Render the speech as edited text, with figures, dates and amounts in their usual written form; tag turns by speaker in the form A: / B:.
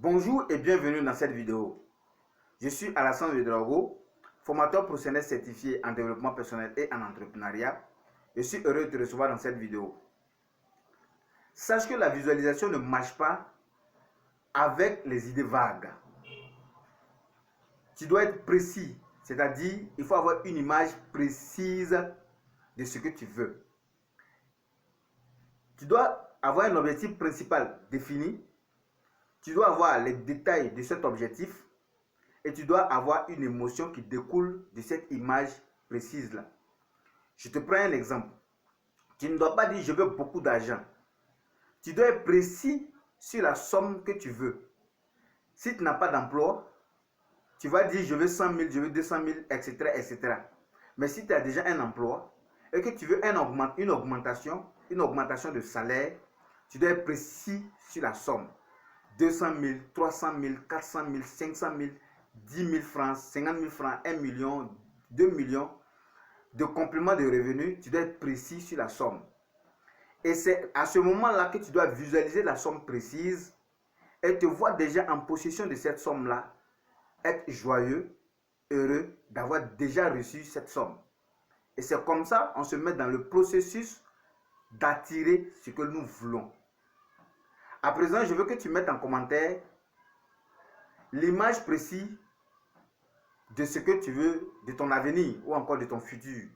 A: Bonjour et bienvenue dans cette vidéo. Je suis Alassane Ouedraogo, formateur professionnel certifié en développement personnel et en entrepreneuriat. Je suis heureux de te recevoir dans cette vidéo. Sache que la visualisation ne marche pas avec les idées vagues. Tu dois être précis, c'est-à-dire il faut avoir une image précise de ce que tu veux. Tu dois avoir un objectif principal défini. Tu dois avoir les détails de cet objectif et tu dois avoir une émotion qui découle de cette image précise-là. Je te prends un exemple. Tu ne dois pas dire « je veux beaucoup d'argent ». Tu dois être précis sur la somme que tu veux. Si tu n'as pas d'emploi, tu vas dire « je veux 100 000, je veux 200 000, etc. etc. » Mais si tu as déjà un emploi et que tu veux une augmentation de salaire, tu dois être précis sur la somme. 200 000, 300 000, 400 000, 500 000, 10 000 francs, 50 000 francs, 1 million, 2 millions de compléments de revenus, tu dois être précis sur la somme. Et c'est à ce moment-là que tu dois visualiser la somme précise et te voir déjà en possession de cette somme-là, être joyeux, heureux d'avoir déjà reçu cette somme. Et c'est comme ça on se met dans le processus d'attirer ce que nous voulons. À présent, je veux que tu mettes en commentaire l'image précise de ce que tu veux, de ton avenir ou encore de ton futur.